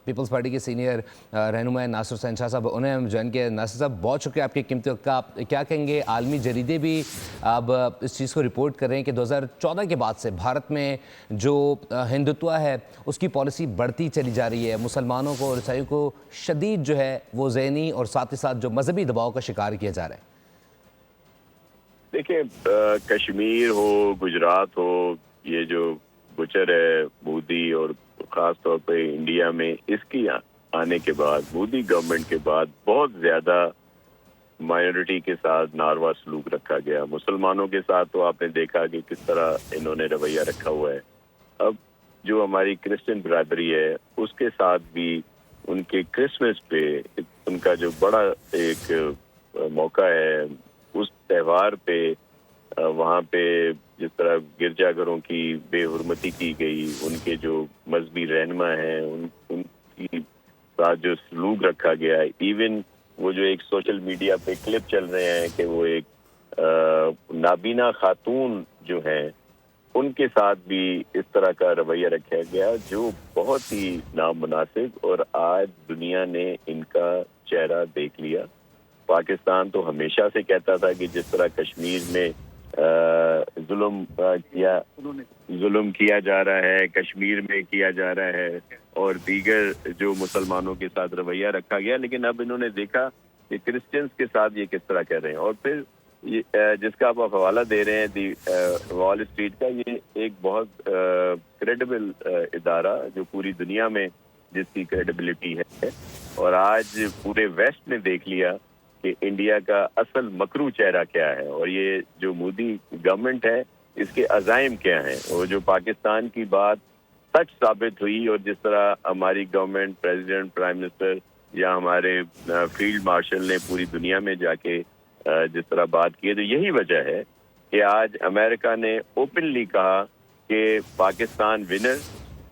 Peoples party کے senior رہنما ناصر حسین شاہ صاحب، انہیں ہم جوائن کیا۔ ناصر صاحب بہت شکریہ آپ کے قیمتی وقت کا۔ آپ کیا کہیں گے، عالمی جریدے بھی اب اس چیز کو رپورٹ کر رہے ہیں کہ 2014 کے بعد سے بھارت میں جو ہندوتوا ہے اس کی پالیسی بڑھتی چلی جا رہی ہے، مسلمانوں کو اور عیسائیوں کو شدید جو ہے وہ ذہنی اور ساتھ ہی ساتھ جو مذہبی دباؤ کا شکار کیا جا رہا ہے؟ دیکھیں، کشمیر ہو، گجرات ہو، یہ جو بچر ہے مودی، اور خاص طور پہ انڈیا میں اس کی آنے کے بعد، مودی گورنمنٹ کے بعد بہت زیادہ مائنورٹی کے ساتھ ناروا سلوک رکھا گیا۔ مسلمانوں کے ساتھ تو آپ نے دیکھا کہ کس طرح انہوں نے رویہ رکھا ہوا ہے۔ اب جو ہماری کرسچن برادری ہے اس کے ساتھ بھی ان کے کرسمس پہ ان کا جو بڑا ایک موقع ہے، اس تہوار پہ وہاں پہ جس طرح گرجا گھروں کی بے حرمتی کی گئی، ان کے جو مذہبی رہنما ہیں ان کی ساتھ جو سلوک رکھا گیا ہے، ایون وہ جو ایک سوشل میڈیا پہ کلپ چل رہے ہیں کہ وہ ایک نابینا خاتون جو ہیں ان کے ساتھ بھی اس طرح کا رویہ رکھا گیا جو بہت ہی نامناسب، اور آج دنیا نے ان کا چہرہ دیکھ لیا۔ پاکستان تو ہمیشہ سے کہتا تھا کہ جس طرح کشمیر میں ظلم کیا جا رہا ہے، کشمیر میں کیا جا رہا ہے، اور دیگر جو مسلمانوں کے ساتھ رویہ رکھا گیا، لیکن اب انہوں نے دیکھا کہ کرسچنز کے ساتھ یہ کس طرح کر رہے ہیں۔ اور پھر جس کا آپ حوالہ دے رہے ہیں وال اسٹریٹ کا، یہ ایک بہت کریڈیبل ادارہ جو پوری دنیا میں جس کی کریڈیبلٹی ہے، اور آج پورے ویسٹ نے دیکھ لیا کہ انڈیا کا اصل مکرو چہرہ کیا ہے، اور یہ جو مودی گورنمنٹ ہے اس کے عزائم کیا ہیں، اور جو پاکستان کی بات سچ ثابت ہوئی، اور جس طرح ہماری گورنمنٹ، پریزیڈنٹ، پرائم منسٹر یا ہمارے فیلڈ مارشل نے پوری دنیا میں جا کے جس طرح بات کی ہے، تو یہی وجہ ہے کہ آج امریکہ نے اوپنلی کہا کہ پاکستان ونر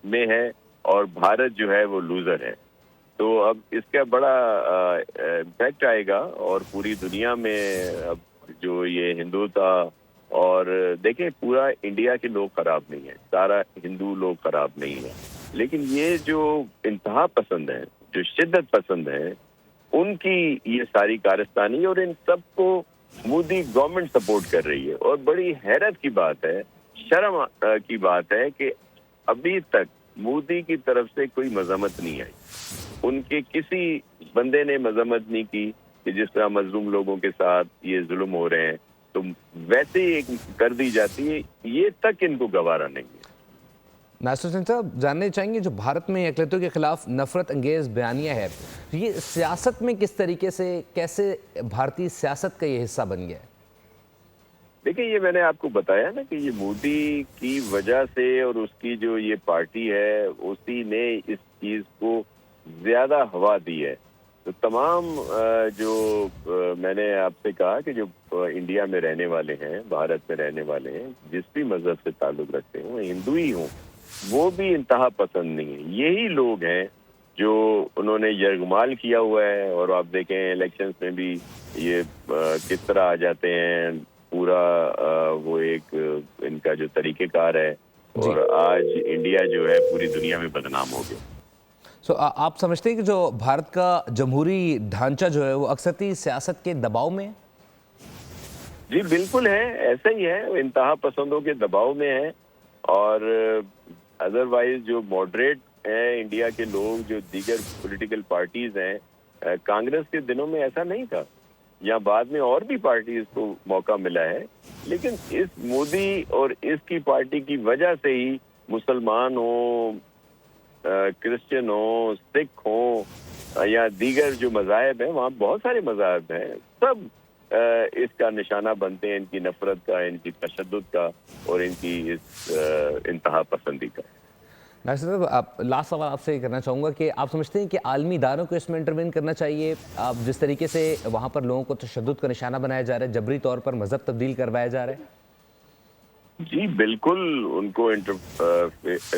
میں ہے اور بھارت جو ہے وہ لوزر ہے۔ تو اب اس کا بڑا امپیکٹ آئے گا، اور پوری دنیا میں اب جو یہ ہندو تھا، اور دیکھیں پورا انڈیا کے لوگ خراب نہیں ہیں، سارا ہندو لوگ خراب نہیں ہیں، لیکن یہ جو انتہا پسند ہیں، جو شدت پسند ہیں، ان کی یہ ساری کارستانی، اور ان سب کو مودی گورنمنٹ سپورٹ کر رہی ہے۔ اور بڑی حیرت کی بات ہے، شرم کی بات ہے کہ ابھی تک مودی کی طرف سے کوئی مذمت نہیں آئی، ان کے کسی بندے نے مذمت نہیں کی کہ جس طرح مظلوم لوگوں کے ساتھ یہ ظلم ہو رہے ہیں تو ویسے ہی کر دی جاتی ہے، یہ تک ان کو گوارا نہیں ہے۔ ناصر حسین صاحب جاننا چاہیں گے جو بھارت میں اقلیتوں کے خلاف نفرت انگیز بیانیہ ہے، یہ سیاست میں کس طریقے سے، کیسے بھارتی سیاست کا یہ حصہ بن گیا ہے؟ دیکھیں، یہ میں نے آپ کو بتایا نا کہ یہ مودی کی وجہ سے، اور اس کی جو یہ پارٹی ہے اسی نے اس چیز کو زیادہ ہوا دی ہے۔ تو تمام جو میں نے آپ سے کہا کہ جو انڈیا میں رہنے والے ہیں، بھارت میں رہنے والے ہیں، جس بھی مذہب سے تعلق رکھتے ہوں، ہندو ہی ہوں، وہ بھی انتہا پسند نہیں ہے۔ یہی لوگ ہیں جو انہوں نے یرغمال کیا ہوا ہے، اور آپ دیکھیں الیکشنز میں بھی یہ کس طرح آ جاتے ہیں، پورا وہ ایک ان کا جو طریقہ کار ہے، اور آج انڈیا جو ہے پوری دنیا میں بدنام ہو گیا۔ آپ سمجھتے ہیں کہ جو بھارت کا جمہوری ڈھانچہ جو ہے وہ اکثرتی سیاست کے دباؤ میں ہے؟ جی بالکل ہے، ایسا ہی ہے، انتہا پسندوں کے دباؤ میں ہے، اور ادروائز جو ماڈریٹ ہیں انڈیا کے لوگ، جو دیگر پولیٹیکل پارٹیز ہیں، کانگریس کے دنوں میں ایسا نہیں تھا، یا بعد میں اور بھی پارٹیز کو موقع ملا ہے، لیکن اس مودی اور اس کی پارٹی کی وجہ سے ہی مسلمان ہوں، کرسچن ہوں، سکھ ہوں، یا دیگر جو مذاہب ہیں، وہاں بہت سارے مذاہب ہیں، سب اس کا نشانہ بنتے ہیں، ان کی نفرت کا، ان کی تشدد کا، اور ان کی اس انتہا پسندی کا۔ ناصر صاحب، لاسٹ سوال آپ سے یہ کرنا چاہوں گا کہ آپ سمجھتے ہیں کہ عالمی اداروں کو اس میں انٹروین کرنا چاہیے؟ آپ جس طریقے سے وہاں پر لوگوں کو تشدد کا نشانہ بنایا جا رہا ہے، جبری طور پر مذہب تبدیل کروایا جا رہا ہے؟ جی بالکل ان کو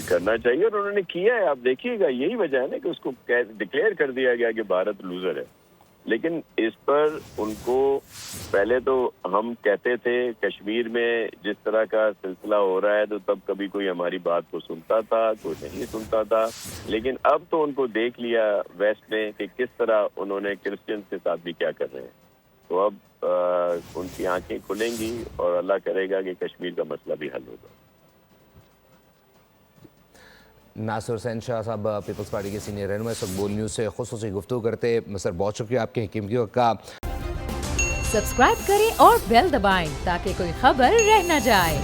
کرنا چاہیے، اور انہوں نے کیا ہے۔ آپ دیکھیے گا، یہی وجہ ہے نا کہ اس کو ڈکلیئر کر دیا گیا کہ بھارت لوزر ہے۔ لیکن اس پر ان کو پہلے تو ہم کہتے تھے کشمیر میں جس طرح کا سلسلہ ہو رہا ہے تو تب کبھی کوئی ہماری بات کو سنتا تھا، کوئی نہیں سنتا تھا، لیکن اب تو ان کو دیکھ لیا ویسٹ نے کہ کس طرح انہوں نے کرسچن کے ساتھ بھی کیا کر رہے ہیں، تو اب ان کی آنکھیں کھلیں گی اور اللہ کرے گا کہ کشمیر کا مسئلہ بھی حل ہوگا۔ ناصر حسین شاہ صاحب پیپلز پارٹی کے سینئر رہنما اس وقت بول نیوز سے خصوصی گفتگو کرتے۔ سر بہت شکریہ آپ کے قیمتی وقت کا۔ سبسکرائب کریں اور بیل دبائیں تاکہ کوئی خبر رہ نہ جائے۔